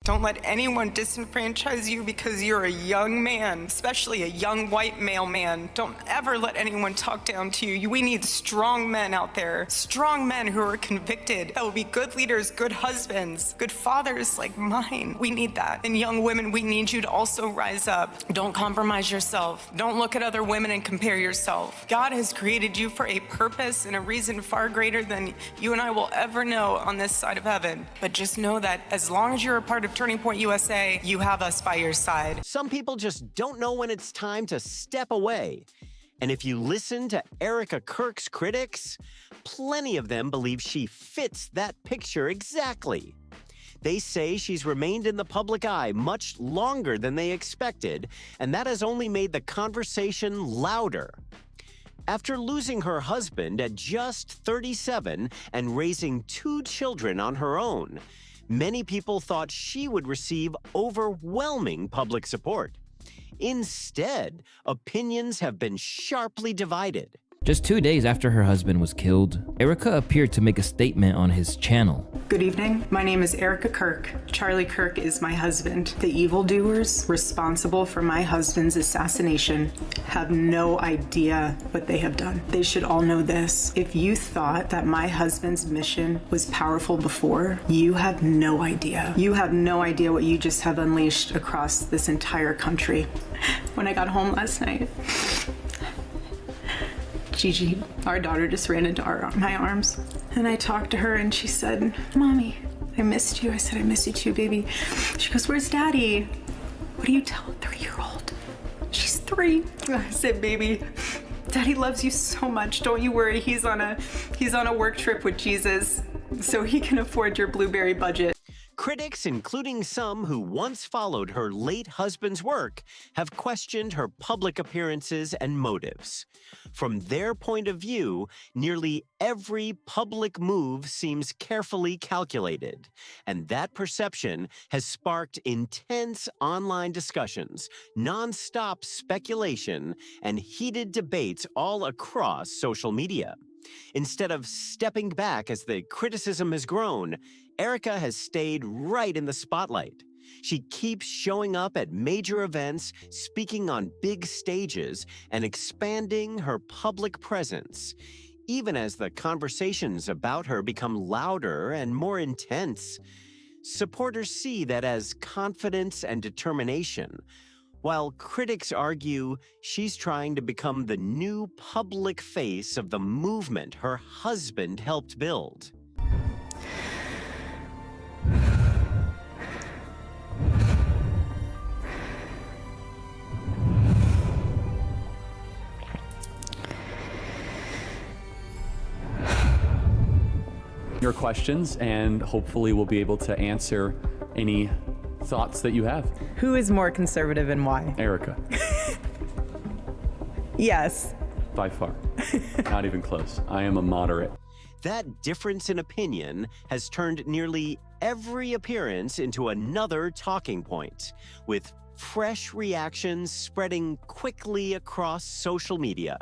Don't let anyone disenfranchise you because you're a young man, especially a young white male man. Don't ever let anyone talk down to you. We need strong men out there, strong men who are convicted, that will be good leaders, good husbands, good fathers like mine. We need that. And young women, we need you to also rise up. Don't compromise yourself. Don't look at other women and compare yourself. God has created you for a purpose and a reason far greater than you and I will ever know on this side of heaven. But just know that as long as you're a part of Turning Point USA, you have us by your side. Some people just don't know when it's time to step away. And if you listen to Erika Kirk's critics, plenty of them believe she fits that picture exactly. They say she's remained in the public eye much longer than they expected, and that has only made the conversation louder. After losing her husband at just 37 and raising 2 children on her own, many people thought she would receive overwhelming public support. Instead, opinions have been sharply divided. Just 2 days after her husband was killed, Erika appeared to make a statement on his channel. Good evening. My name is Erika Kirk. Charlie Kirk is my husband. The evildoers responsible for my husband's assassination have no idea what they have done. They should all know this. If you thought that my husband's mission was powerful before, you have no idea. You have no idea what you just have unleashed across this entire country. When I got home last night, Gigi, our daughter, just ran into my arms. And I talked to her and she said, "Mommy, I missed you." I said, "I miss you too, baby." She goes, "Where's Daddy?" What do you tell a 3-year-old? She's 3. I said, "Baby, Daddy loves you so much. Don't you worry. He's on a work trip with Jesus, so he can afford your Blueberry budget." Critics, including some who once followed her late husband's work, have questioned her public appearances and motives. From their point of view, nearly every public move seems carefully calculated, and that perception has sparked intense online discussions, nonstop speculation, and heated debates all across social media. Instead of stepping back as the criticism has grown, Erika has stayed right in the spotlight. She keeps showing up at major events, speaking on big stages, and expanding her public presence. Even as the conversations about her become louder and more intense, supporters see that as confidence and determination, while critics argue she's trying to become the new public face of the movement her husband helped build. Your questions, and hopefully we'll be able to answer any thoughts that you have. Who is more conservative and why? Erika. Yes. By far. Not even close. I am a moderate. That difference in opinion has turned nearly every appearance into another talking point, with fresh reactions spreading quickly across social media.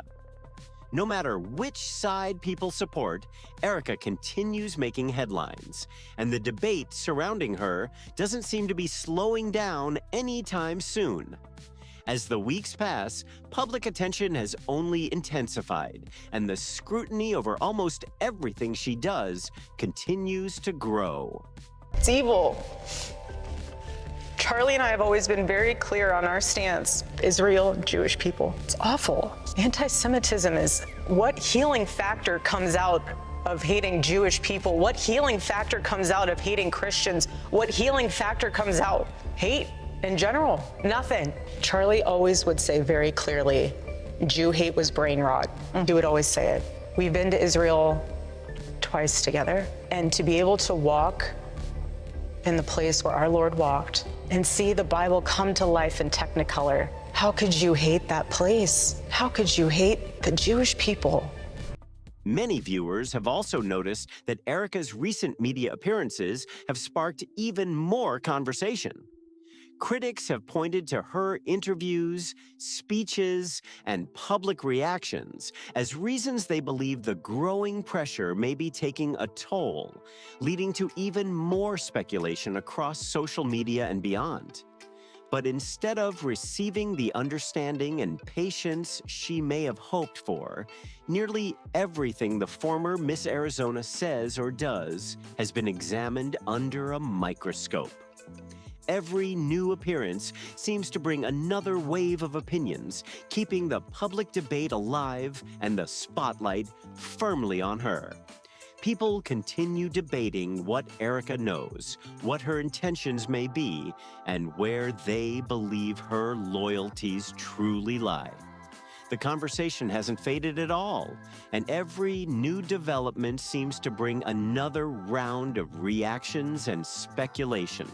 No matter which side people support, Erika continues making headlines, and the debate surrounding her doesn't seem to be slowing down anytime soon. As the weeks pass, public attention has only intensified, and the scrutiny over almost everything she does continues to grow. It's evil. Charlie and I have always been very clear on our stance. Israel, Jewish people. It's awful. Anti-Semitism is what healing factor comes out of hating Jewish people? What healing factor comes out of hating Christians? What healing factor comes out? Hate in general? Nothing. Charlie always would say very clearly, Jew hate was brain rot. He would always say it. We've been to Israel twice together, and to be able to walk in the place where our Lord walked and see the Bible come to life in Technicolor. How could you hate that place? How could you hate the Jewish people? Many viewers have also noticed that Erika's recent media appearances have sparked even more conversation. Critics have pointed to her interviews, speeches, and public reactions as reasons they believe the growing pressure may be taking a toll, leading to even more speculation across social media and beyond. But instead of receiving the understanding and patience she may have hoped for, nearly everything the former Miss Arizona says or does has been examined under a microscope. Every new appearance seems to bring another wave of opinions, keeping the public debate alive and the spotlight firmly on her. People continue debating what Erika knows, what her intentions may be, and where they believe her loyalties truly lie. The conversation hasn't faded at all, and every new development seems to bring another round of reactions and speculation.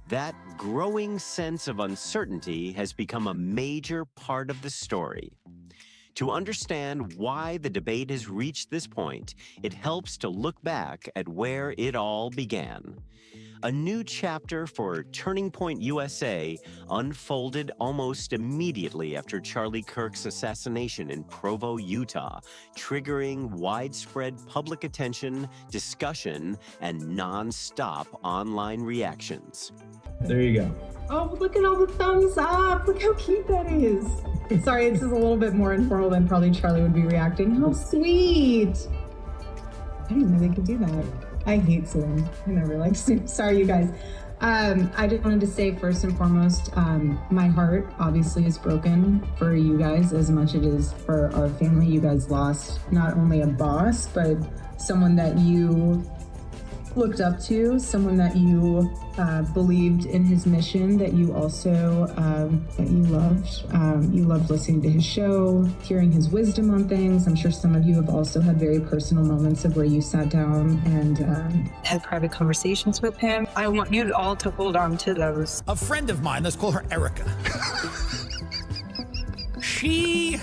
That growing sense of uncertainty has become a major part of the story. To understand why the debate has reached this point, it helps to look back at where it all began. A new chapter for Turning Point USA unfolded almost immediately after Charlie Kirk's assassination in Provo, Utah, triggering widespread public attention, discussion, and non-stop online reactions. There you go. Oh, look at all the thumbs up. Look how cute that is. Sorry, this is a little bit more informal than probably Charlie would be reacting. How sweet. I didn't know they could do that. I hate Zoom. I never liked Zoom. Sorry, you guys. I just wanted to say first and foremost, my heart obviously is broken for you guys as much as it is for our family. You guys lost not only a boss, but someone that you looked up to, someone that you believed in his mission, that you also that you loved. You loved listening to his show, hearing his wisdom on things. I'm sure some of you have also had very personal moments of where you sat down and had private conversations with him. I want you all to hold on to those. A friend of mine, let's call her Erika. She's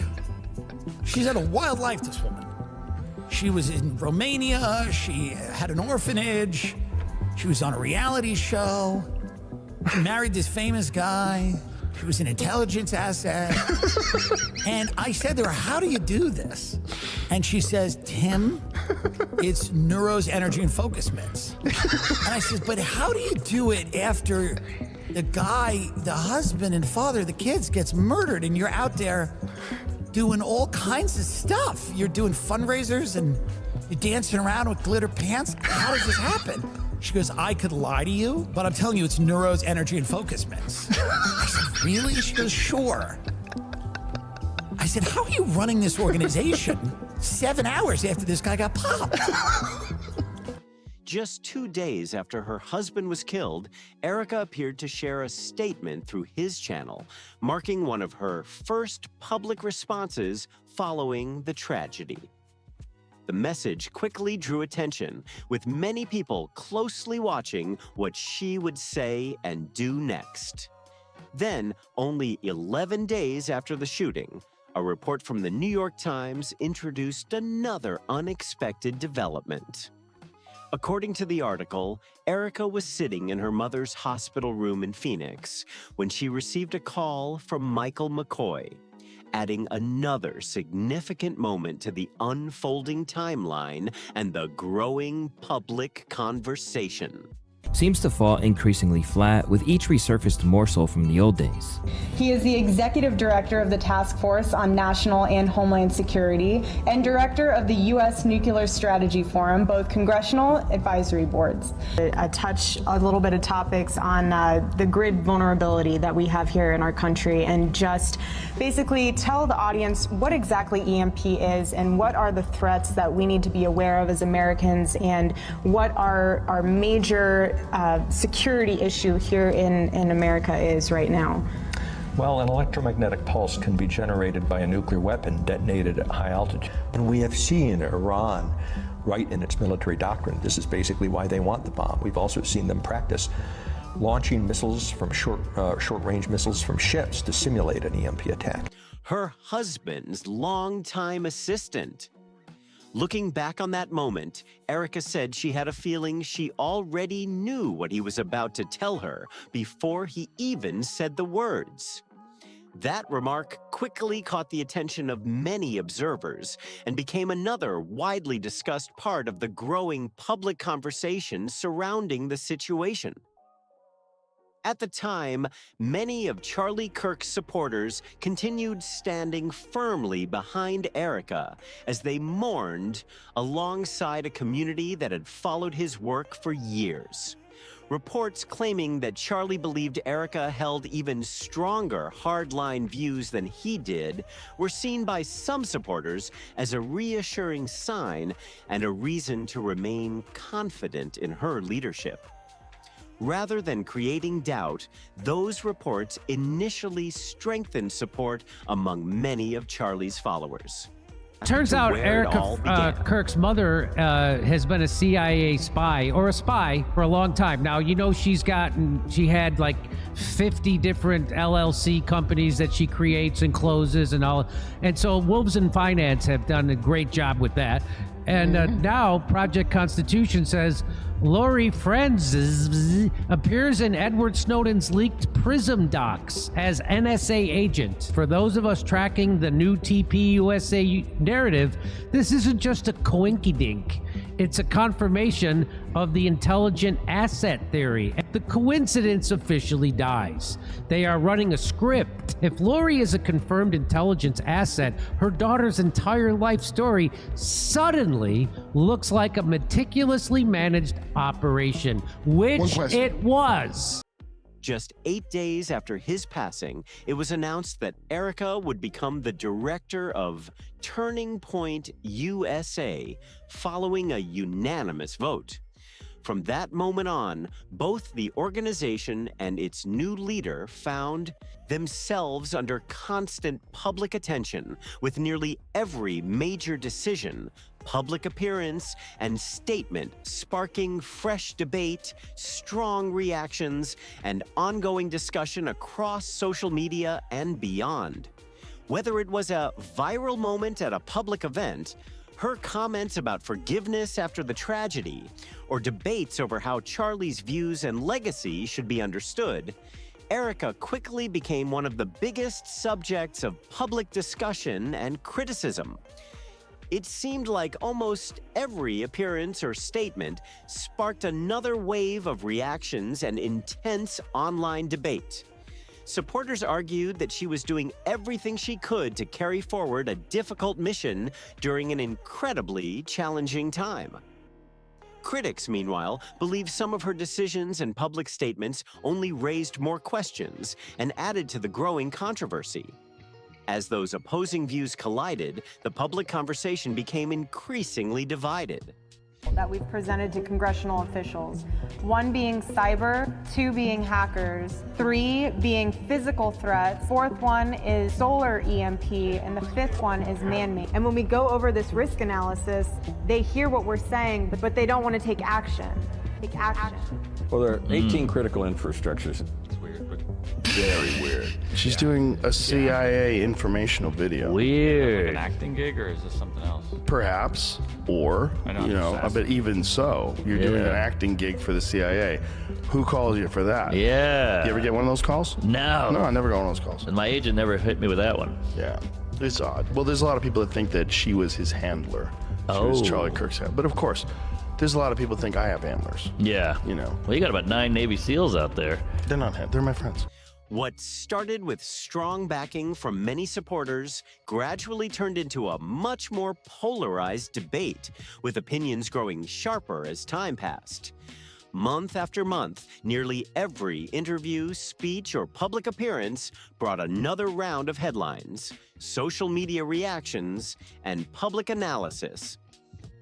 had a wild life, this woman. She was in Romania, she had an orphanage, she was on a reality show, she married this famous guy, she was an intelligence asset. And I said to her, how do you do this? And she says, Tim, it's Neuro's energy and focus mints. And I said, but how do you do it after the guy, the husband and father of the kids gets murdered and you're out there doing all kinds of stuff? You're doing fundraisers and you're dancing around with glitter pants. How does this happen? She goes, I could lie to you, but I'm telling you, it's Neuro's energy and focus mints. I said, really? She goes, sure. I said, how are you running this organization 7 hours after this guy got popped? Just 2 days after her husband was killed, Erika appeared to share a statement through his channel, marking one of her first public responses following the tragedy. The message quickly drew attention, with many people closely watching what she would say and do next. Then, only 11 days after the shooting, a report from the New York Times introduced another unexpected development. According to the article, Erika was sitting in her mother's hospital room in Phoenix when she received a call from Michael McCoy, adding another significant moment to the unfolding timeline and the growing public conversation. Seems to fall increasingly flat, with each resurfaced morsel from the old days. He is the executive director of the Task Force on National and Homeland Security and director of the U.S. Nuclear Strategy Forum, both congressional advisory boards. I touch a little bit of topics on the grid vulnerability that we have here in our country, and just basically tell the audience what exactly EMP is and what are the threats that we need to be aware of as Americans, and what our major security issue here in America is right now. Well, an electromagnetic pulse can be generated by a nuclear weapon detonated at high altitude. And we have seen Iran write in its military doctrine, this is basically why they want the bomb. We've also seen them practice launching missiles from short-range missiles from ships to simulate an EMP attack. Her husband's longtime assistant. Looking back on that moment, Erika said she had a feeling she already knew what he was about to tell her before he even said the words. That remark quickly caught the attention of many observers and became another widely discussed part of the growing public conversation surrounding the situation. At the time, many of Charlie Kirk's supporters continued standing firmly behind Erika as they mourned alongside a community that had followed his work for years. Reports claiming that Charlie believed Erika held even stronger hardline views than he did were seen by some supporters as a reassuring sign and a reason to remain confident in her leadership. Rather than creating doubt, those reports initially strengthened support among many of Charlie's followers. Turns out Erika Kirk's mother has been a CIA spy or a spy for a long time. Now, you know, she had like 50 different LLC companies that she creates and closes and all. And so Wolves in Finance have done a great job with that. And now Project Constitution says Lori Friends appears in Edward Snowden's leaked PRISM docs as NSA agent. For those of us tracking the new TPUSA narrative, this isn't just a coinkydink. It's a confirmation of the intelligent asset theory. The coincidence officially dies. They are running a script. If Lori is a confirmed intelligence asset, her daughter's entire life story suddenly looks like a meticulously managed operation, which it was. Just 8 days after his passing, it was announced that Erika would become the director of Turning Point USA following a unanimous vote. From that moment on, both the organization and its new leader found themselves under constant public attention, with nearly every major decision, public appearance, and statement sparking fresh debate, strong reactions, and ongoing discussion across social media and beyond. Whether it was a viral moment at a public event, her comments about forgiveness after the tragedy, or debates over how Charlie's views and legacy should be understood, Erika quickly became one of the biggest subjects of public discussion and criticism. It seemed like almost every appearance or statement sparked another wave of reactions and intense online debate. Supporters argued that she was doing everything she could to carry forward a difficult mission during an incredibly challenging time. Critics, meanwhile, believe some of her decisions and public statements only raised more questions and added to the growing controversy. As those opposing views collided, the public conversation became increasingly divided. That we've presented to congressional officials. 1 being cyber, 2 being hackers, 3 being physical threats, 4th one is solar EMP, and the 5th one is man-made. And when we go over this risk analysis, they hear what we're saying, but they don't want to take action. Well, there are 18 critical infrastructures. It's weird, but very weird. She's doing a CIA informational video. Weird. An acting gig, or is this something else? Perhaps, or, but even so, you're doing an acting gig for the CIA. Who calls you for that? Yeah. You ever get one of those calls? No. No, I never got one of those calls. And my agent never hit me with that one. Yeah. It's odd. Well, there's a lot of people that think that she was his handler. She was Charlie Kirk's handler. But of course, there's a lot of people that think I have handlers. Yeah. You know. Well, you got about 9 Navy SEALs out there. They're not they're my friends. What started with strong backing from many supporters gradually turned into a much more polarized debate, with opinions growing sharper as time passed. Month after month, nearly every interview, speech, or public appearance brought another round of headlines, social media reactions, and public analysis.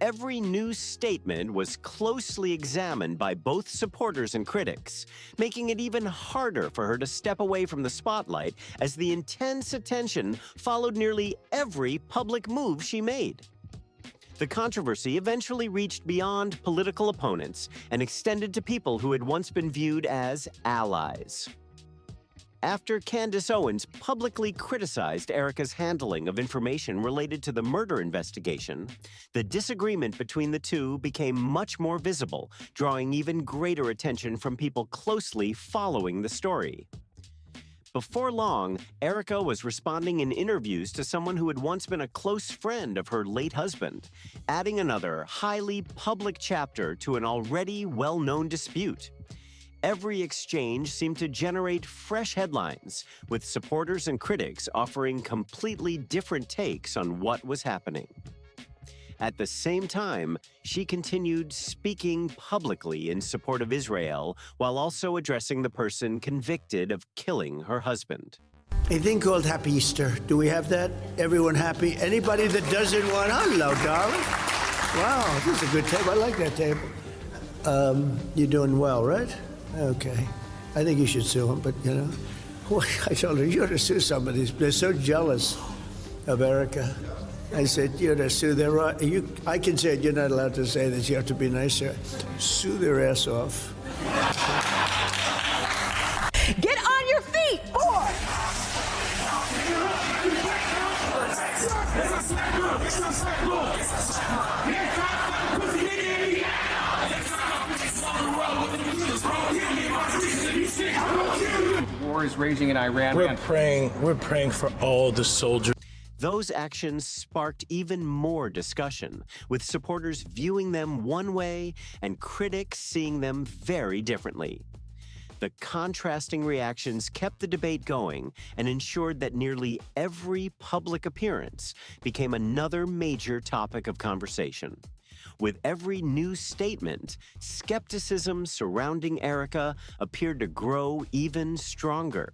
Every news statement was closely examined by both supporters and critics, making it even harder for her to step away from the spotlight as the intense attention followed nearly every public move she made. The controversy eventually reached beyond political opponents and extended to people who had once been viewed as allies. After Candace Owens publicly criticized Erika's handling of information related to the murder investigation, the disagreement between the two became much more visible, drawing even greater attention from people closely following the story. Before long, Erika was responding in interviews to someone who had once been a close friend of her late husband, adding another highly public chapter to an already well-known dispute. Every exchange seemed to generate fresh headlines, with supporters and critics offering completely different takes on what was happening. At the same time, she continued speaking publicly in support of Israel while also addressing the person convicted of killing her husband. A thing called Happy Easter. Do we have that? Everyone happy? Anybody that doesn't want, hello, darling. Wow, this is a good table. I like that table. You're doing well, right? Okay. I think you should sue him, but you know, I told her, you ought to sue somebody. They're so jealous of Erika. I said, you ought to sue their, I can say it, you're not allowed to say this, you have to be nicer. Sue their ass off. Get on your feet, boy! War is raging in Iran. We're praying for all the soldiers. Those actions sparked even more discussion, with supporters viewing them one way and critics seeing them very differently. The contrasting reactions kept the debate going and ensured that nearly every public appearance became another major topic of conversation. With every new statement, skepticism surrounding Erika appeared to grow even stronger.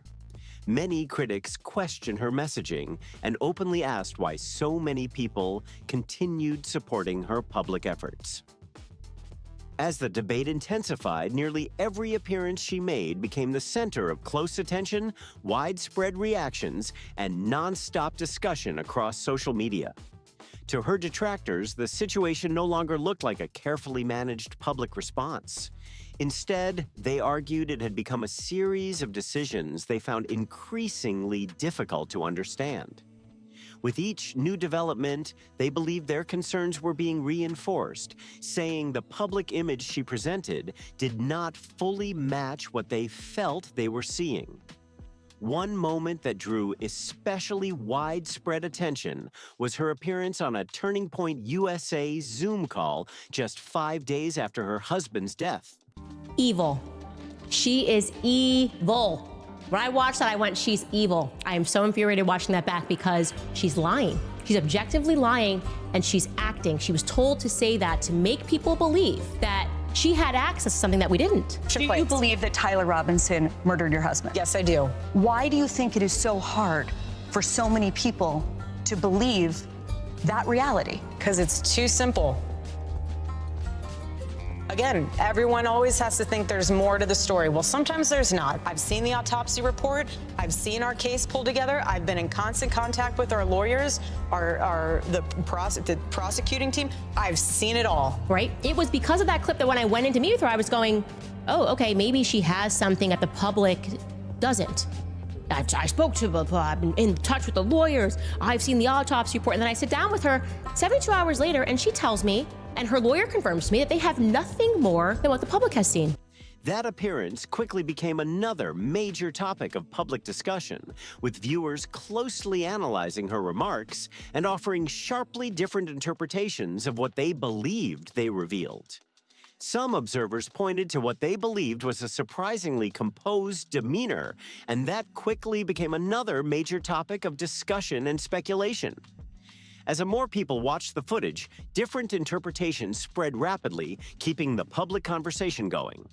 Many critics questioned her messaging and openly asked why so many people continued supporting her public efforts. As the debate intensified, nearly every appearance she made became the center of close attention, widespread reactions, and nonstop discussion across social media. To her detractors, the situation no longer looked like a carefully managed public response. Instead, they argued it had become a series of decisions they found increasingly difficult to understand. With each new development, they believed their concerns were being reinforced, saying the public image she presented did not fully match what they felt they were seeing. One moment that drew especially widespread attention was her appearance on a Turning Point USA Zoom call just 5 days after her husband's death. Evil. She is evil. When I watched that, I went, she's evil. I am so infuriated watching that back because she's lying. She's objectively lying and she's acting. She was told to say that to make people believe that she had access to something that we didn't. Do you believe that Tyler Robinson murdered your husband? Yes, I do. Why do you think it is so hard for so many people to believe that reality? Because it's too simple. Again, everyone always has to think there's more to the story. Well, sometimes there's not. I've seen the autopsy report. I've seen our case pulled together. I've been in constant contact with our lawyers, the prosecuting team. I've seen it all. Right? It was because of that clip that when I went in to meet with her, I was going, oh, okay, maybe she has something that the public doesn't. I spoke to her, I've been in touch with the lawyers, I've seen the autopsy report, and then I sit down with her 72 hours later, and she tells me, and her lawyer confirms to me, that they have nothing more than what the public has seen. That appearance quickly became another major topic of public discussion, with viewers closely analyzing her remarks and offering sharply different interpretations of what they believed they revealed. Some observers pointed to what they believed was a surprisingly composed demeanor, and that quickly became another major topic of discussion and speculation. As more people watched the footage, different interpretations spread rapidly, keeping the public conversation going.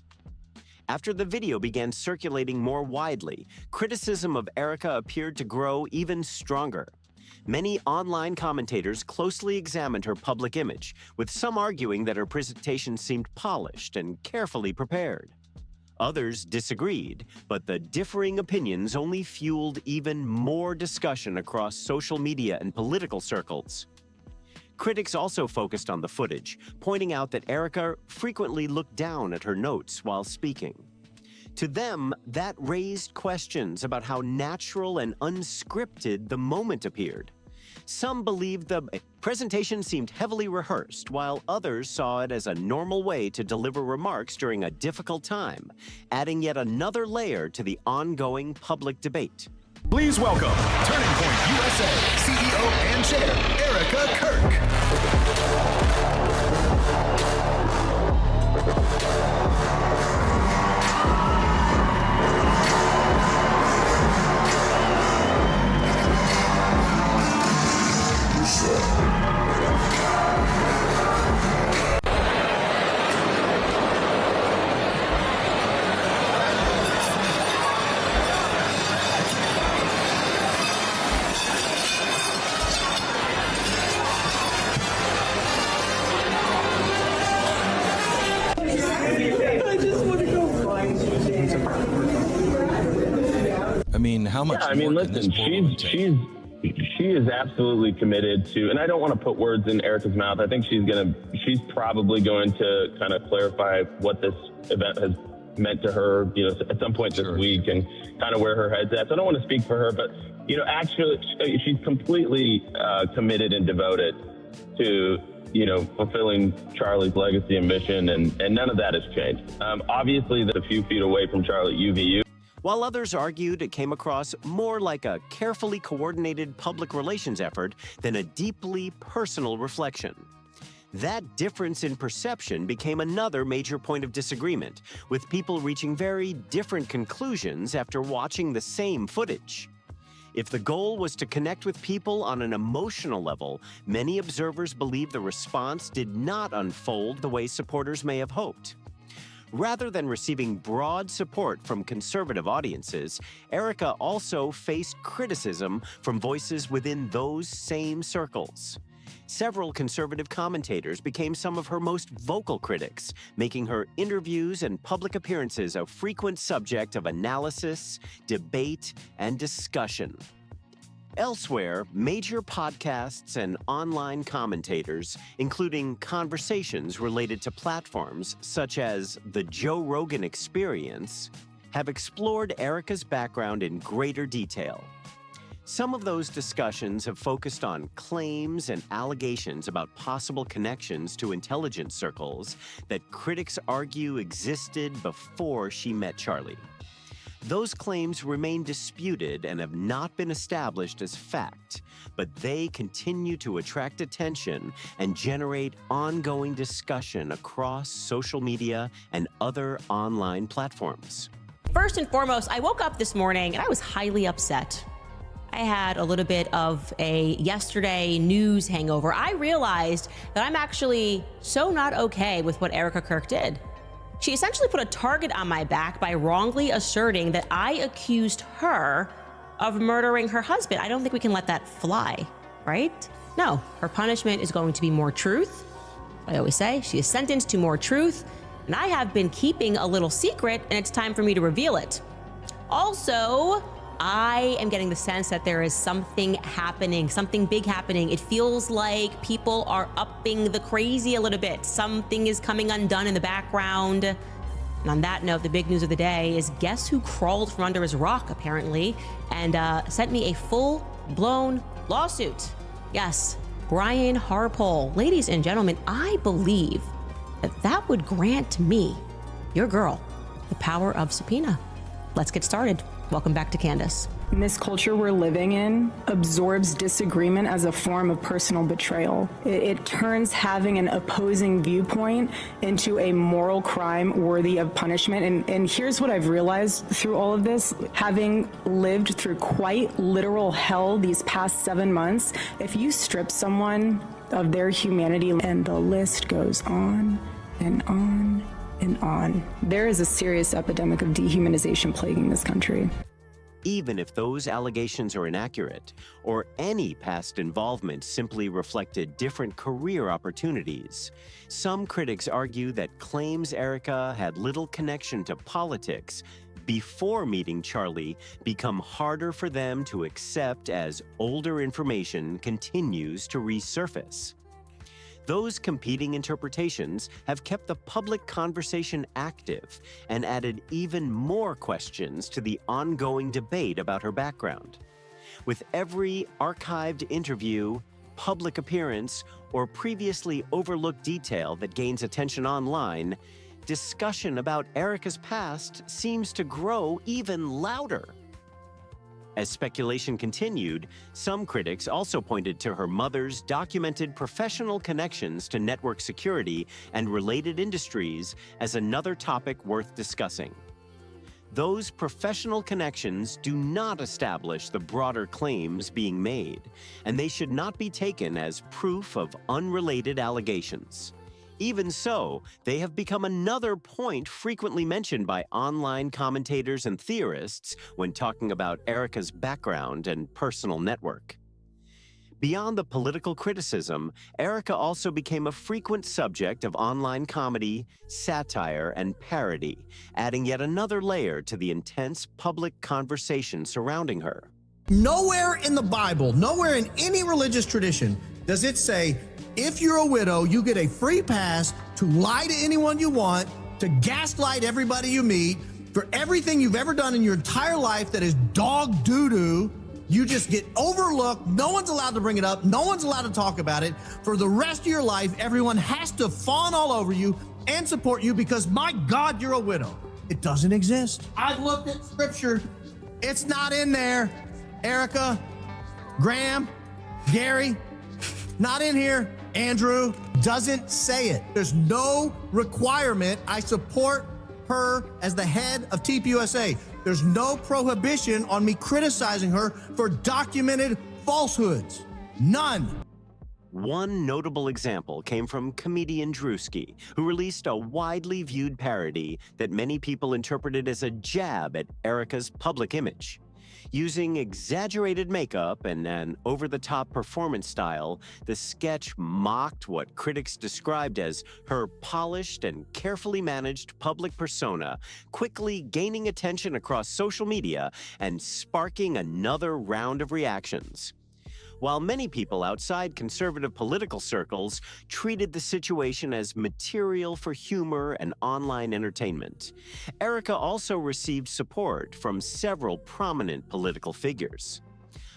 After the video began circulating more widely, criticism of Erika appeared to grow even stronger. Many online commentators closely examined her public image, with some arguing that her presentation seemed polished and carefully prepared. Others disagreed, but the differing opinions only fueled even more discussion across social media and political circles. Critics also focused on the footage, pointing out that Erika frequently looked down at her notes while speaking. To them, that raised questions about how natural and unscripted the moment appeared. Some believed the presentation seemed heavily rehearsed, while others saw it as a normal way to deliver remarks during a difficult time, adding yet another layer to the ongoing public debate. Please welcome Turning Point USA CEO and Chair, Erika Kirk. I mean, how much? Yeah, I mean, listen, she is absolutely committed to, and I don't want to put words in Erika's mouth. I think she's probably going to kind of clarify what this event has meant to her, at some point this week, and kind of where her head's at. So I don't want to speak for her, but actually, she's completely committed and devoted to fulfilling Charlie's legacy and mission, and none of that has changed. Obviously, they're a few feet away from Charlie at UVU. While others argued it came across more like a carefully coordinated public relations effort than a deeply personal reflection. That difference in perception became another major point of disagreement, with people reaching very different conclusions after watching the same footage. If the goal was to connect with people on an emotional level, many observers believe the response did not unfold the way supporters may have hoped. Rather than receiving broad support from conservative audiences, Erika also faced criticism from voices within those same circles. Several conservative commentators became some of her most vocal critics, making her interviews and public appearances a frequent subject of analysis, debate, and discussion. Elsewhere, major podcasts and online commentators, including conversations related to platforms such as The Joe Rogan Experience, have explored Erika's background in greater detail. Some of those discussions have focused on claims and allegations about possible connections to intelligence circles that critics argue existed before she met Charlie. Those claims remain disputed and have not been established as fact, but they continue to attract attention and generate ongoing discussion across social media and other online platforms. First and foremost, I woke up this morning and I was highly upset. I had a little bit of a yesterday news hangover. I realized that I'm actually so not okay with what Erika Kirk did. She essentially put a target on my back by wrongly asserting that I accused her of murdering her husband. I don't think we can let that fly, right? No, her punishment is going to be more truth. I always say she is sentenced to more truth, and I have been keeping a little secret, and it's time for me to reveal it. Also, I am getting the sense that there is something happening, something big happening. It feels like people are upping the crazy a little bit. Something is coming undone in the background. And on that note, the big news of the day is guess who crawled from under his rock, apparently, and sent me a full-blown lawsuit. Yes, Brian Harpole. Ladies and gentlemen, I believe that would grant me, your girl, the power of subpoena. Let's get started. Welcome back to Candace. In this culture we're living in absorbs disagreement as a form of personal betrayal. It turns having an opposing viewpoint into a moral crime worthy of punishment. And here's what I've realized through all of this, having lived through quite literal hell these past 7 months, if you strip someone of their humanity, and the list goes on and on and on. There is a serious epidemic of dehumanization plaguing this country. Even if those allegations are inaccurate, or any past involvement simply reflected different career opportunities, some critics argue that claims Erika had little connection to politics before meeting Charlie become harder for them to accept as older information continues to resurface. Those competing interpretations have kept the public conversation active and added even more questions to the ongoing debate about her background. With every archived interview, public appearance, or previously overlooked detail that gains attention online, discussion about Erika's past seems to grow even louder. As speculation continued, some critics also pointed to her mother's documented professional connections to network security and related industries as another topic worth discussing. Those professional connections do not establish the broader claims being made, and they should not be taken as proof of unrelated allegations. Even so, they have become another point frequently mentioned by online commentators and theorists when talking about Erika's background and personal network. Beyond the political criticism, Erika also became a frequent subject of online comedy, satire, and parody, adding yet another layer to the intense public conversation surrounding her. Nowhere in the Bible, nowhere in any religious tradition does it say, if you're a widow, you get a free pass to lie to anyone you want, to gaslight everybody you meet, for everything you've ever done in your entire life that is dog doo-doo. You just get overlooked. No one's allowed to bring it up. No one's allowed to talk about it. For the rest of your life, everyone has to fawn all over you and support you because, my God, you're a widow. It doesn't exist. I've looked at scripture. It's not in there. Erika, Graham, Gary, not in here. Andrew doesn't say it. There's no requirement. I support her as the head of TPUSA. There's no prohibition on me criticizing her for documented falsehoods. None. One notable example came from comedian Drewski, who released a widely viewed parody that many people interpreted as a jab at Erika's public image. Using exaggerated makeup and an over-the-top performance style, the sketch mocked what critics described as her polished and carefully managed public persona, quickly gaining attention across social media and sparking another round of reactions. While many people outside conservative political circles treated the situation as material for humor and online entertainment, Erika also received support from several prominent political figures.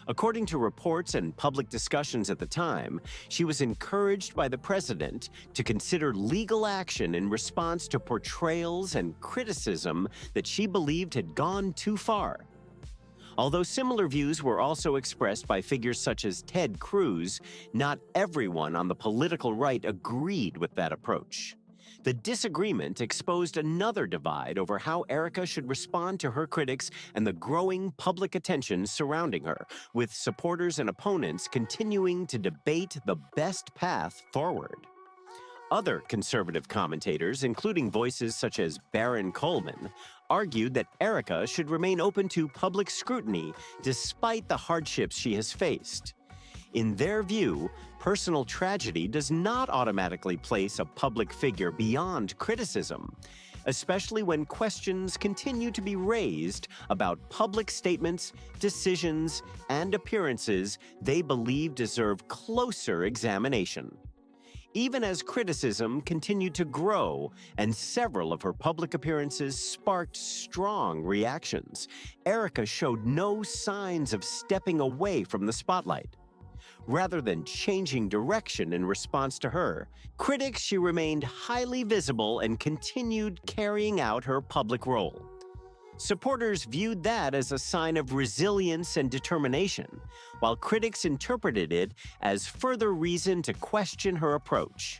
According to reports and public discussions at the time, she was encouraged by the president to consider legal action in response to portrayals and criticism that she believed had gone too far. Although similar views were also expressed by figures such as Ted Cruz, not everyone on the political right agreed with that approach. The disagreement exposed another divide over how Erika should respond to her critics and the growing public attention surrounding her, with supporters and opponents continuing to debate the best path forward. Other conservative commentators, including voices such as Baron Coleman, argued that Erika should remain open to public scrutiny despite the hardships she has faced. In their view, personal tragedy does not automatically place a public figure beyond criticism, especially when questions continue to be raised about public statements, decisions, and appearances they believe deserve closer examination. Even as criticism continued to grow and several of her public appearances sparked strong reactions, Erika showed no signs of stepping away from the spotlight. Rather than changing direction in response to her, critics, she remained highly visible and continued carrying out her public role. Supporters viewed that as a sign of resilience and determination, while critics interpreted it as further reason to question her approach.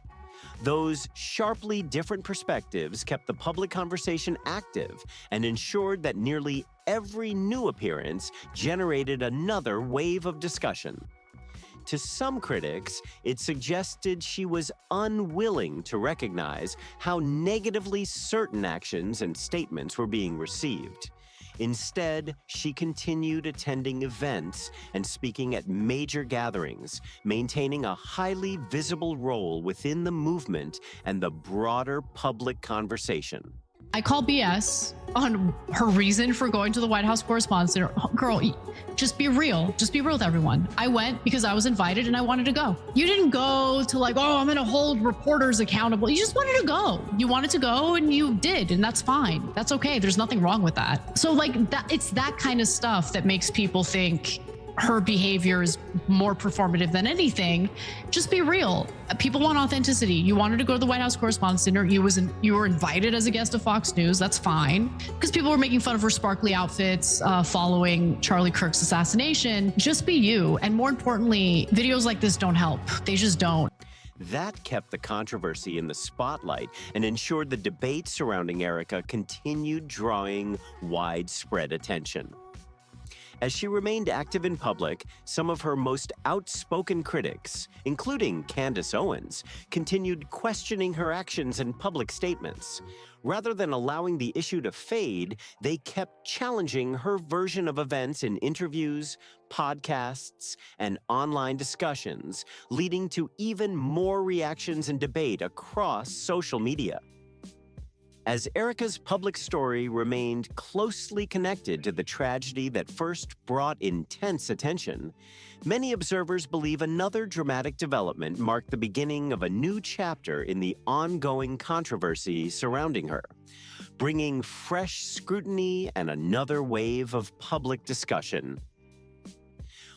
Those sharply different perspectives kept the public conversation active and ensured that nearly every new appearance generated another wave of discussion. To some critics, it suggested she was unwilling to recognize how negatively certain actions and statements were being received. Instead, she continued attending events and speaking at major gatherings, maintaining a highly visible role within the movement and the broader public conversation. I call BS on her reason for going to the White House Correspondents' Dinner. Girl, just be real. Just be real with everyone. I went because I was invited and I wanted to go. You didn't go to like, oh, I'm going to hold reporters accountable. You just wanted to go. You wanted to go and you did, and that's fine. That's okay. There's nothing wrong with that. So like that, it's that kind of stuff that makes people think her behavior is more performative than anything. Just be real. People want authenticity. You wanted to go to the White House Correspondents' Dinner. You were invited as a guest of Fox News. That's fine. Because people were making fun of her sparkly outfits following Charlie Kirk's assassination. Just be you. And more importantly, videos like this don't help. They just don't. That kept the controversy in the spotlight and ensured the debate surrounding Erika continued drawing widespread attention. As she remained active in public, some of her most outspoken critics, including Candace Owens, continued questioning her actions and public statements. Rather than allowing the issue to fade, they kept challenging her version of events in interviews, podcasts, and online discussions, leading to even more reactions and debate across social media. As Erika's public story remained closely connected to the tragedy that first brought intense attention, many observers believe another dramatic development marked the beginning of a new chapter in the ongoing controversy surrounding her, bringing fresh scrutiny and another wave of public discussion.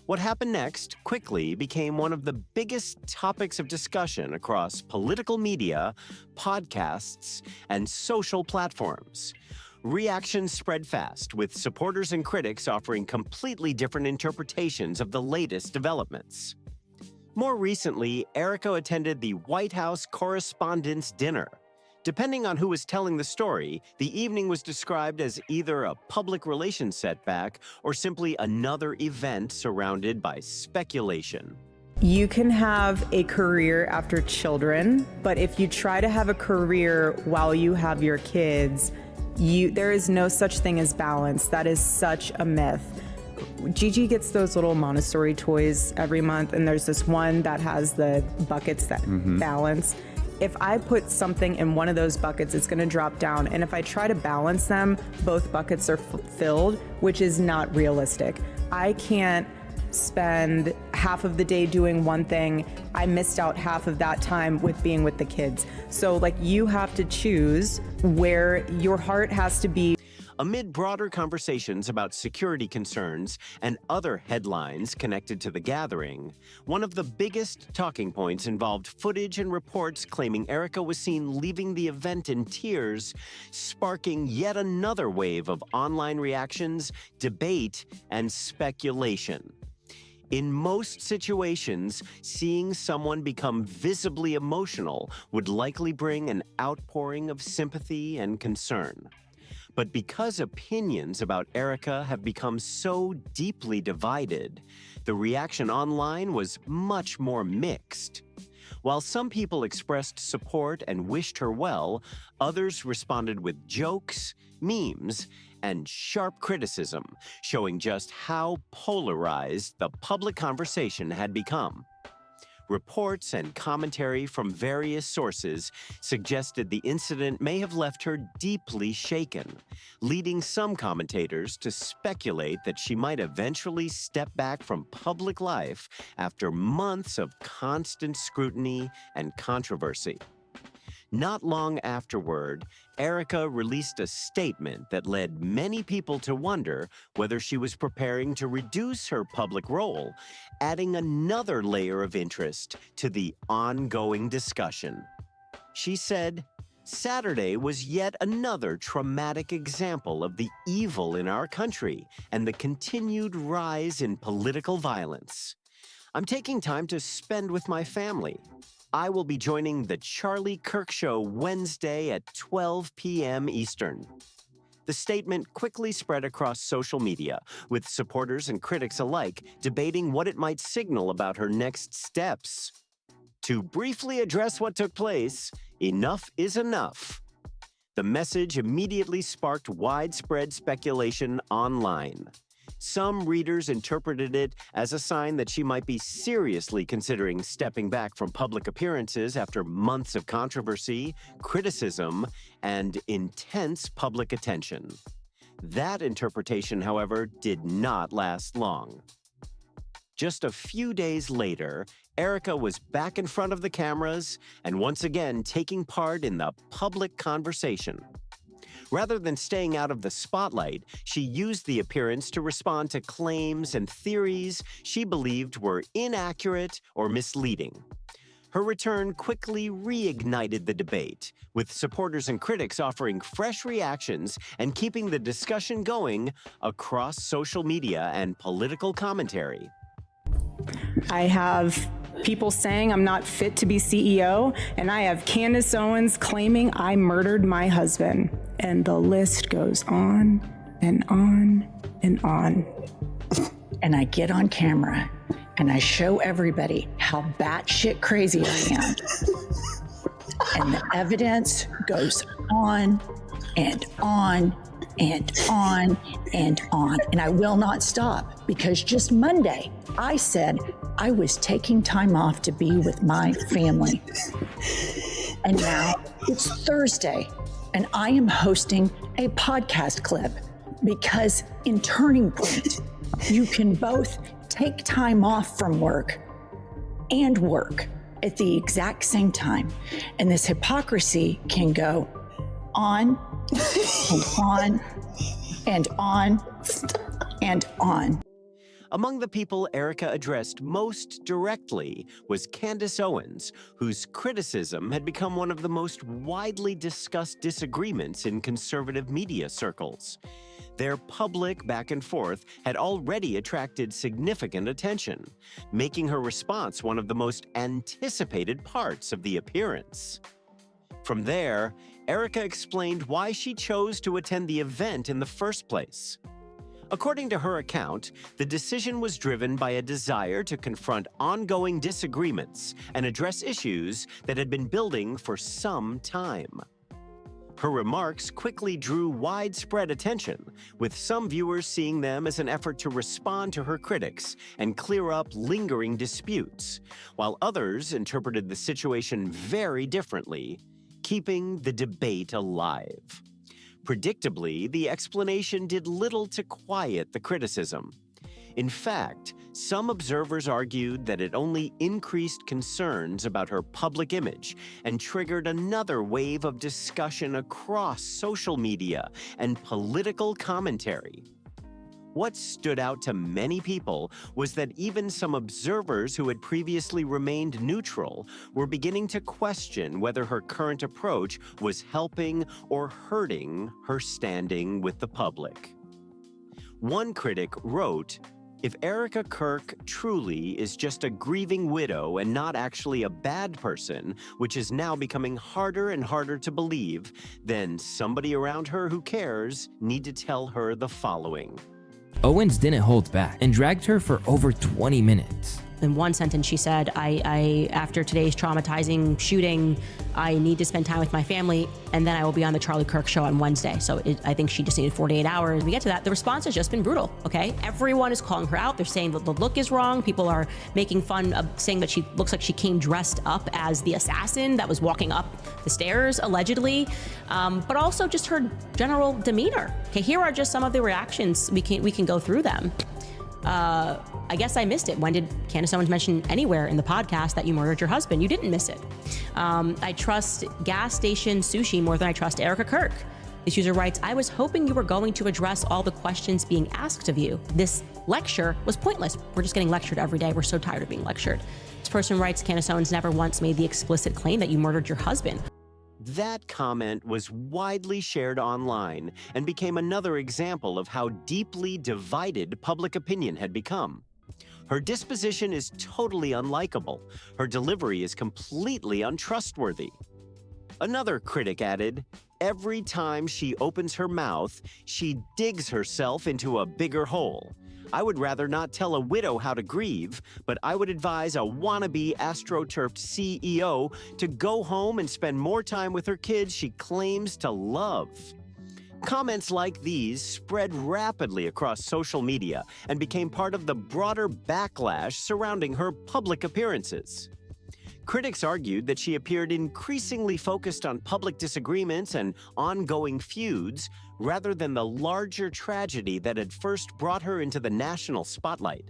What happened next quickly became one of the biggest topics of discussion across political media, podcasts, and social platforms. Reactions spread fast, with supporters and critics offering completely different interpretations of the latest developments. More recently, Erika attended the White House Correspondents' Dinner. Depending on who was telling the story, the evening was described as either a public relations setback or simply another event surrounded by speculation. You can have a career after children, but if you try to have a career while you have your kids, there is no such thing as balance. That is such a myth. Gigi gets those little Montessori toys every month, and there's this one that has the buckets that balance. If I put something in one of those buckets, it's going to drop down. And if I try to balance them, both buckets are filled, which is not realistic. I can't spend half of the day doing one thing. I missed out half of that time with being with the kids. So like you have to choose where your heart has to be. Amid broader conversations about security concerns and other headlines connected to the gathering, one of the biggest talking points involved footage and reports claiming Erika was seen leaving the event in tears, sparking yet another wave of online reactions, debate, and speculation. In most situations, seeing someone become visibly emotional would likely bring an outpouring of sympathy and concern. But because opinions about Erika have become so deeply divided, the reaction online was much more mixed. While some people expressed support and wished her well, others responded with jokes, memes, and sharp criticism, showing just how polarized the public conversation had become. Reports and commentary from various sources suggested the incident may have left her deeply shaken, leading some commentators to speculate that she might eventually step back from public life after months of constant scrutiny and controversy. Not long afterward, Erika released a statement that led many people to wonder whether she was preparing to reduce her public role, adding another layer of interest to the ongoing discussion. She said, "Saturday was yet another traumatic example of the evil in our country and the continued rise in political violence. I'm taking time to spend with my family. I will be joining the Charlie Kirk Show Wednesday at 12 p.m. Eastern." The statement quickly spread across social media, with supporters and critics alike debating what it might signal about her next steps. To briefly address what took place, enough is enough. The message immediately sparked widespread speculation online. Some readers interpreted it as a sign that she might be seriously considering stepping back from public appearances after months of controversy, criticism, and intense public attention. That interpretation, however, did not last long. Just a few days later, Erika was back in front of the cameras and once again taking part in the public conversation. Rather than staying out of the spotlight, she used the appearance to respond to claims and theories she believed were inaccurate or misleading. Her return quickly reignited the debate, with supporters and critics offering fresh reactions and keeping the discussion going across social media and political commentary. I have people saying I'm not fit to be CEO, and I have Candace Owens claiming I murdered my husband. And the list goes on and on and on. And I get on camera and I show everybody how batshit crazy I am. And the evidence goes on and on and on and on. And I will not stop, because just Monday, I said I was taking time off to be with my family. And now it's Thursday, and I am hosting a podcast clip, because in Turning Point, you can both take time off from work and work at the exact same time. And this hypocrisy can go on and on and on and on. Among the people Erika addressed most directly was Candace Owens, whose criticism had become one of the most widely discussed disagreements in conservative media circles. Their public back and forth had already attracted significant attention, making her response one of the most anticipated parts of the appearance. From there, Erika explained why she chose to attend the event in the first place. According to her account, the decision was driven by a desire to confront ongoing disagreements and address issues that had been building for some time. Her remarks quickly drew widespread attention, with some viewers seeing them as an effort to respond to her critics and clear up lingering disputes, while others interpreted the situation very differently, keeping the debate alive. Predictably, the explanation did little to quiet the criticism. In fact, some observers argued that it only increased concerns about her public image and triggered another wave of discussion across social media and political commentary. What stood out to many people was that even some observers who had previously remained neutral were beginning to question whether her current approach was helping or hurting her standing with the public. One critic wrote, "If Erika Kirk truly is just a grieving widow and not actually a bad person, which is now becoming harder and harder to believe, then somebody around her who cares need to tell her the following." Owens didn't hold back and dragged her for over 20 minutes. In one sentence, she said, I after today's traumatizing shooting, I need to spend time with my family, and then I will be on the Charlie Kirk show on Wednesday. So I think she just needed 48 hours. We get to that. The response has just been brutal, okay? Everyone is calling her out. They're saying that the look is wrong. People are making fun of saying that she looks like she came dressed up as the assassin that was walking up the stairs, allegedly, but also just her general demeanor. Okay, here are just some of the reactions. We can go through them. I guess I missed it. When did Candace Owens mention anywhere in the podcast that you murdered your husband? You didn't miss it. I trust gas station sushi more than I trust Erika Kirk. This user writes, I was hoping you were going to address all the questions being asked of you. This lecture was pointless. We're just getting lectured every day. We're so tired of being lectured. This person writes, Candace Owens never once made the explicit claim that you murdered your husband. That comment was widely shared online and became another example of how deeply divided public opinion had become. Her disposition is totally unlikable. Her delivery is completely untrustworthy. Another critic added, every time she opens her mouth, she digs herself into a bigger hole. I would rather not tell a widow how to grieve, but I would advise a wannabe astroturfed CEO to go home and spend more time with her kids she claims to love. Comments like these spread rapidly across social media and became part of the broader backlash surrounding her public appearances. Critics argued that she appeared increasingly focused on public disagreements and ongoing feuds rather than the larger tragedy that had first brought her into the national spotlight.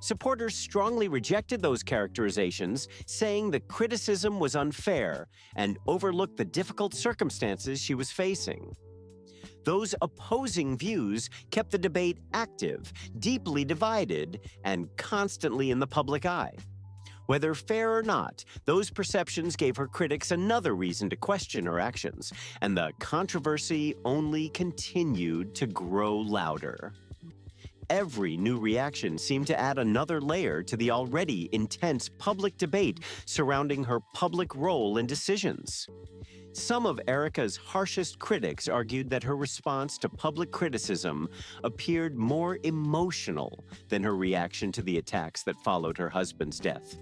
Supporters strongly rejected those characterizations, saying the criticism was unfair and overlooked the difficult circumstances she was facing. Those opposing views kept the debate active, deeply divided, and constantly in the public eye. Whether fair or not, those perceptions gave her critics another reason to question her actions, and the controversy only continued to grow louder. Every new reaction seemed to add another layer to the already intense public debate surrounding her public role and decisions. Some of Erika's harshest critics argued that her response to public criticism appeared more emotional than her reaction to the attacks that followed her husband's death.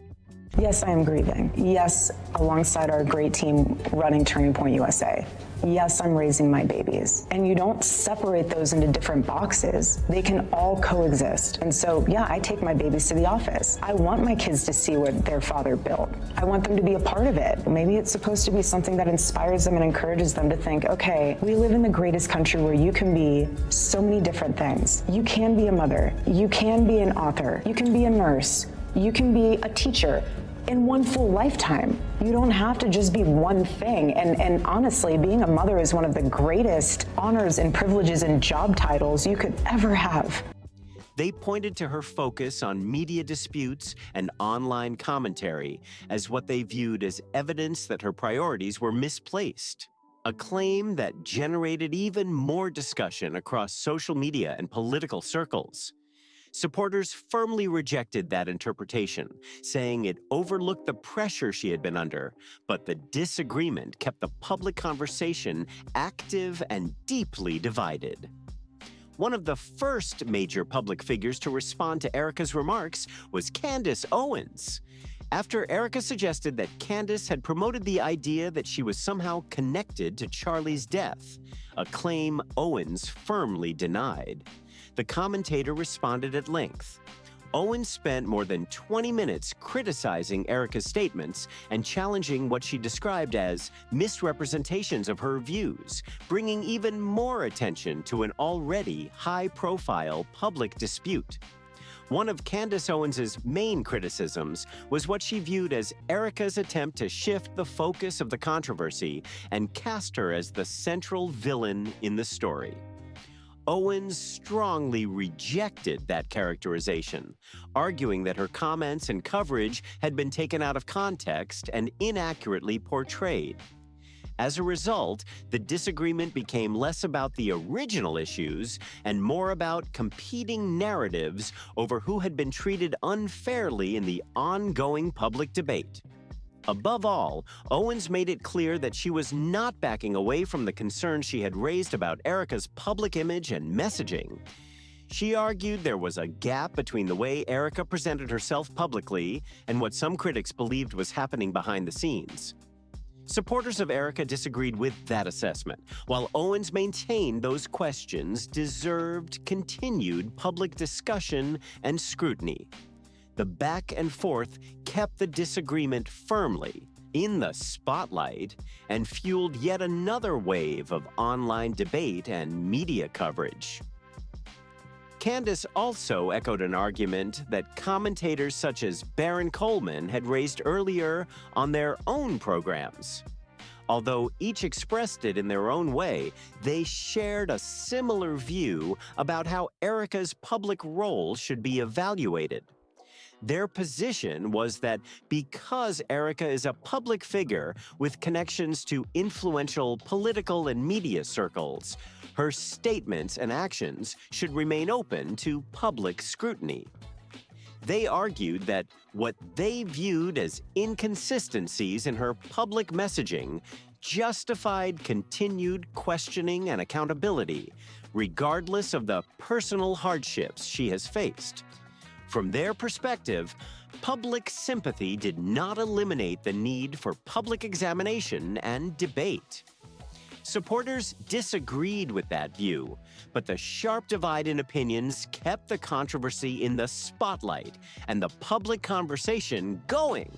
Yes, I am grieving. Yes, alongside our great team running Turning Point USA. Yes, I'm raising my babies. And you don't separate those into different boxes. They can all coexist. And so, yeah, I take my babies to the office. I want my kids to see what their father built. I want them to be a part of it. Maybe it's supposed to be something that inspires them and encourages them to think, okay, we live in the greatest country where you can be so many different things. You can be a mother. You can be an author. You can be a nurse. You can be a teacher in one full lifetime. You don't have to just be one thing. And honestly, being a mother is one of the greatest honors and privileges and job titles you could ever have. They pointed to her focus on media disputes and online commentary as what they viewed as evidence that her priorities were misplaced. A claim that generated even more discussion across social media and political circles. Supporters firmly rejected that interpretation, saying it overlooked the pressure she had been under, but the disagreement kept the public conversation active and deeply divided. One of the first major public figures to respond to Erika's remarks was Candace Owens. After Erika suggested that Candace had promoted the idea that she was somehow connected to Charlie's death, a claim Owens firmly denied. The commentator responded at length. Owens spent more than 20 minutes criticizing Erika's statements and challenging what she described as misrepresentations of her views, bringing even more attention to an already high-profile public dispute. One of Candace Owens' main criticisms was what she viewed as Erika's attempt to shift the focus of the controversy and cast her as the central villain in the story. Owens strongly rejected that characterization, arguing that her comments and coverage had been taken out of context and inaccurately portrayed. As a result, the disagreement became less about the original issues and more about competing narratives over who had been treated unfairly in the ongoing public debate. Above all, Owens made it clear that she was not backing away from the concerns she had raised about Erika's public image and messaging. She argued there was a gap between the way Erika presented herself publicly and what some critics believed was happening behind the scenes. Supporters of Erika disagreed with that assessment, while Owens maintained those questions deserved continued public discussion and scrutiny. The back and forth kept the disagreement firmly in the spotlight and fueled yet another wave of online debate and media coverage. Candace also echoed an argument that commentators such as Baron Coleman had raised earlier on their own programs. Although each expressed it in their own way, they shared a similar view about how Erika's public role should be evaluated. Their position was that because Erika is a public figure with connections to influential political and media circles, her statements and actions should remain open to public scrutiny. They argued that what they viewed as inconsistencies in her public messaging justified continued questioning and accountability, regardless of the personal hardships she has faced. From their perspective, public sympathy did not eliminate the need for public examination and debate. Supporters disagreed with that view, but the sharp divide in opinions kept the controversy in the spotlight and the public conversation going.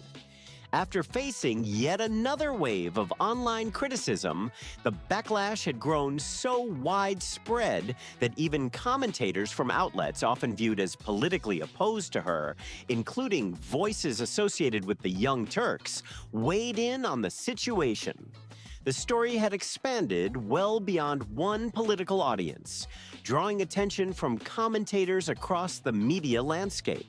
After facing yet another wave of online criticism, the backlash had grown so widespread that even commentators from outlets often viewed as politically opposed to her, including voices associated with the Young Turks, weighed in on the situation. The story had expanded well beyond one political audience, drawing attention from commentators across the media landscape.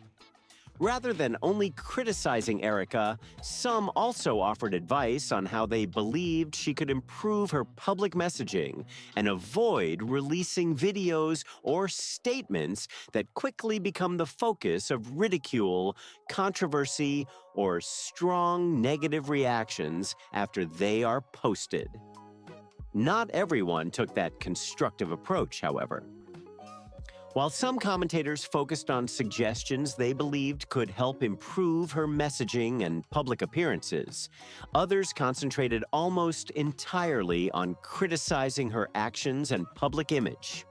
Rather than only criticizing Erika, some also offered advice on how they believed she could improve her public messaging and avoid releasing videos or statements that quickly become the focus of ridicule, controversy, or strong negative reactions after they are posted. Not everyone took that constructive approach, however. While some commentators focused on suggestions they believed could help improve her messaging and public appearances, others concentrated almost entirely on criticizing her actions and public image.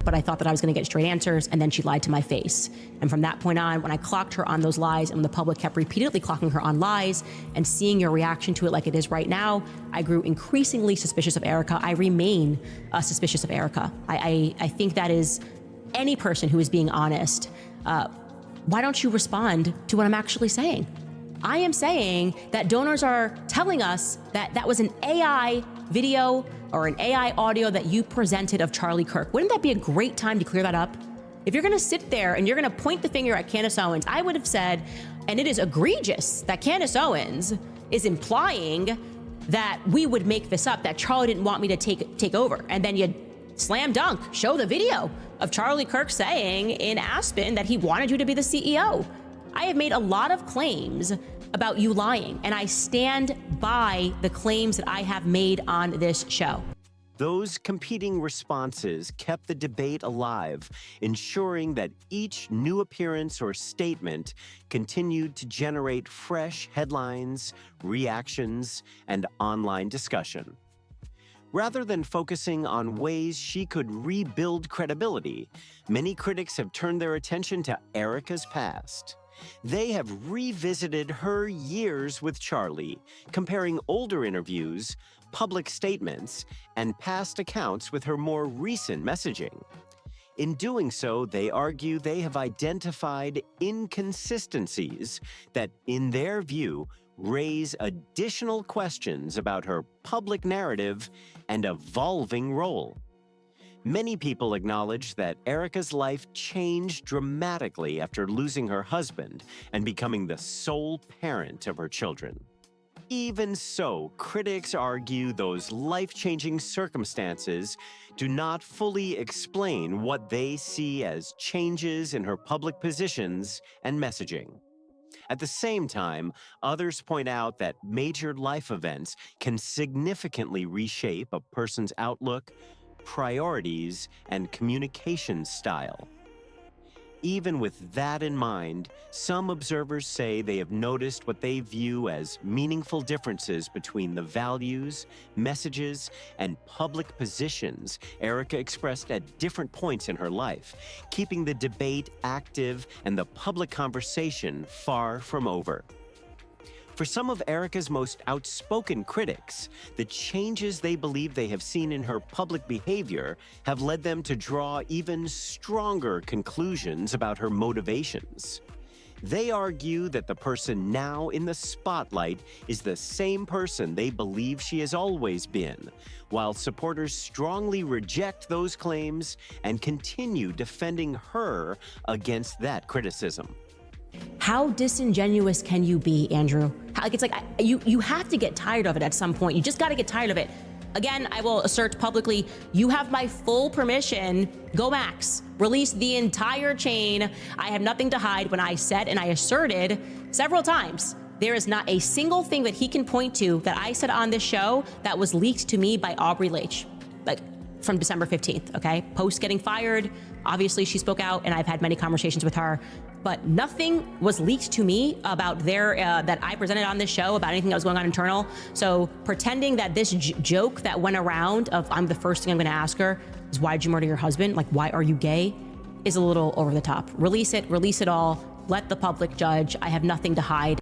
But I thought that I was going to get straight answers, and then she lied to my face. And from that point on, when I clocked her on those lies, and when the public kept repeatedly clocking her on lies and seeing your reaction to it like it is right now, I grew increasingly suspicious of Erika. I remain suspicious of Erika. I think that is any person who is being honest. Why don't you respond to what I'm actually saying? I am saying that donors are telling us that that was an AI video or an AI audio that you presented of Charlie Kirk. Wouldn't that be a great time to clear that up? If you're gonna sit there and you're gonna point the finger at Candace Owens, I would have said, and it is egregious that Candace Owens is implying that we would make this up, that Charlie didn't want me to take over. And then you slam dunk, show the video of Charlie Kirk saying in Aspen that he wanted you to be the CEO. I have made a lot of claims about you lying, and I stand by the claims that I have made on this show. Those competing responses kept the debate alive, ensuring that each new appearance or statement continued to generate fresh headlines, reactions, and online discussion. Rather than focusing on ways she could rebuild credibility, many critics have turned their attention to Erika's past. They have revisited her years with Charlie, comparing older interviews, public statements, and past accounts with her more recent messaging. In doing so, they argue they have identified inconsistencies that, in their view, raise additional questions about her public narrative and evolving role. Many people acknowledge that Erika's life changed dramatically after losing her husband and becoming the sole parent of her children. Even so, critics argue those life-changing circumstances do not fully explain what they see as changes in her public positions and messaging. At the same time, others point out that major life events can significantly reshape a person's outlook, priorities, and communication style. Even with that in mind, some observers say they have noticed what they view as meaningful differences between the values, messages, and public positions Erika expressed at different points in her life, keeping the debate active and the public conversation far from over. For some of Erika's most outspoken critics, the changes they believe they have seen in her public behavior have led them to draw even stronger conclusions about her motivations. They argue that the person now in the spotlight is the same person they believe she has always been, while supporters strongly reject those claims and continue defending her against that criticism. How disingenuous can you be, Andrew? You have to get tired of it at some point. You just got to get tired of it. Again, I will assert publicly, you have my full permission. Go Max, release the entire chain. I have nothing to hide. When I said and I asserted several times, there is not a single thing that he can point to that I said on this show that was leaked to me by Aubrey Leach, like from December 15th, okay? Post getting fired, Obviously, she spoke out, and I've had many conversations with her, but nothing was leaked to me about that I presented on this show about anything that was going on internal. So pretending that this joke that went around of I'm the first thing I'm going to ask her is why did you murder your husband? Like, why are you gay? Is a little over the top. Release it all. Let the public judge. I have nothing to hide.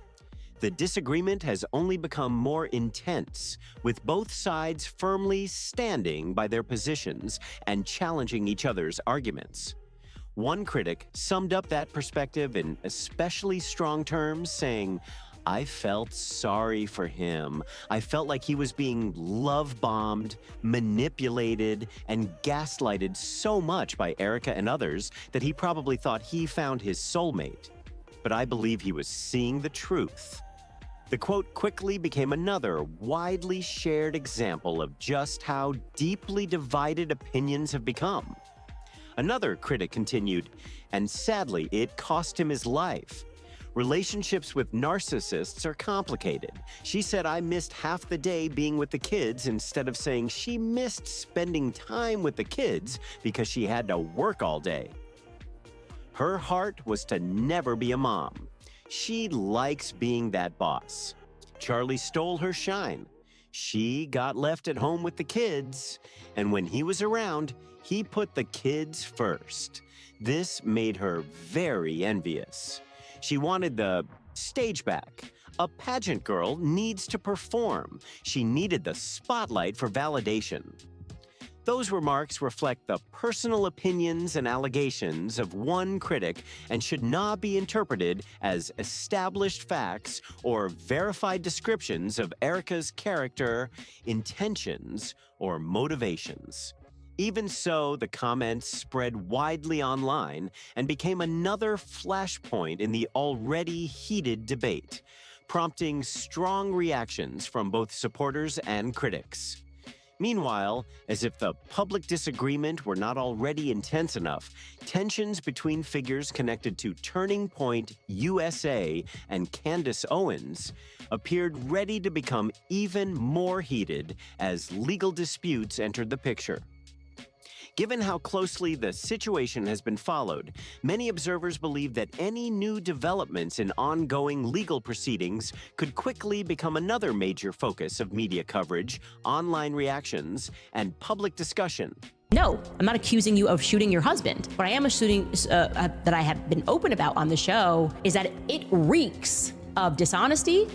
The disagreement has only become more intense, with both sides firmly standing by their positions and challenging each other's arguments. One critic summed up that perspective in especially strong terms, saying, "I felt sorry for him. I felt like he was being love-bombed, manipulated, and gaslighted so much by Erika and others that he probably thought he found his soulmate. But I believe he was seeing the truth." The quote quickly became another widely shared example of just how deeply divided opinions have become. Another critic continued, and sadly, it cost him his life. Relationships with narcissists are complicated. She said, "I missed half the day being with the kids," instead of saying she missed spending time with the kids because she had to work all day. Her heart was to never be a mom. She likes being that boss. Charlie stole her shine. She got left at home with the kids, and when he was around, he put the kids first. This made her very envious. She wanted the stage back. A pageant girl needs to perform. She needed the spotlight for validation. Those remarks reflect the personal opinions and allegations of one critic and should not be interpreted as established facts or verified descriptions of Erika's character, intentions, or motivations. Even so, the comments spread widely online and became another flashpoint in the already heated debate, prompting strong reactions from both supporters and critics. Meanwhile, as if the public disagreement were not already intense enough, tensions between figures connected to Turning Point USA and Candace Owens appeared ready to become even more heated as legal disputes entered the picture. Given how closely the situation has been followed, many observers believe that any new developments in ongoing legal proceedings could quickly become another major focus of media coverage, online reactions, and public discussion. No, I'm not accusing you of shooting your husband. What I am assuming that I have been open about on the show is that it reeks of dishonesty.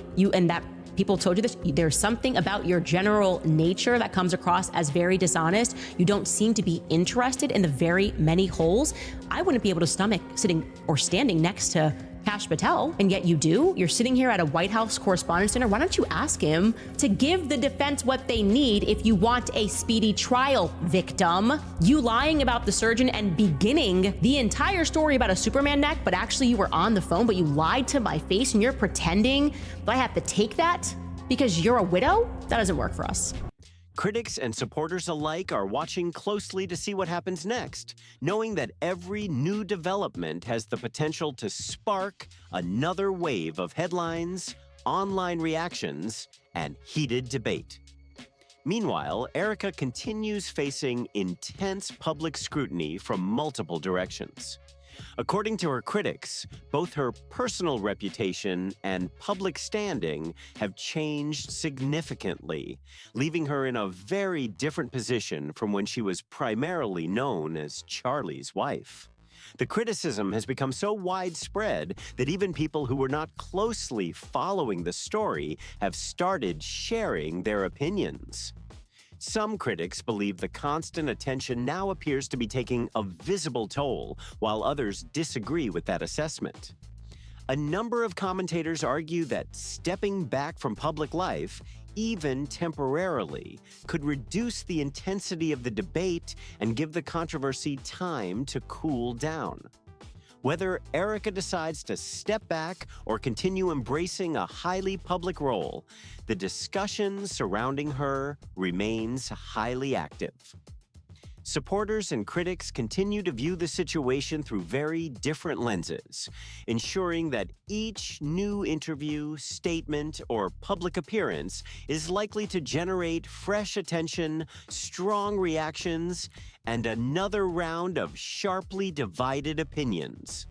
People told you this. There's something about your general nature that comes across as very dishonest. You don't seem to be interested in the very many holes. I wouldn't be able to stomach sitting or standing next to Kash Patel, and yet you do. You're sitting here at a White House Correspondents' Dinner. Why don't you ask him to give the defense what they need if you want a speedy trial, victim? You lying about the surgeon and beginning the entire story about a Superman neck, but actually you were on the phone, but you lied to my face and you're pretending that I have to take that because you're a widow? That doesn't work for us. Critics and supporters alike are watching closely to see what happens next, knowing that every new development has the potential to spark another wave of headlines, online reactions, and heated debate. Meanwhile, Erika continues facing intense public scrutiny from multiple directions. According to her critics, both her personal reputation and public standing have changed significantly, leaving her in a very different position from when she was primarily known as Charlie's wife. The criticism has become so widespread that even people who were not closely following the story have started sharing their opinions. Some critics believe the constant attention now appears to be taking a visible toll, while others disagree with that assessment. A number of commentators argue that stepping back from public life, even temporarily, could reduce the intensity of the debate and give the controversy time to cool down. Whether Erika decides to step back or continue embracing a highly public role, the discussion surrounding her remains highly active. Supporters and critics continue to view the situation through very different lenses, ensuring that each new interview, statement, or public appearance is likely to generate fresh attention, strong reactions, and another round of sharply divided opinions.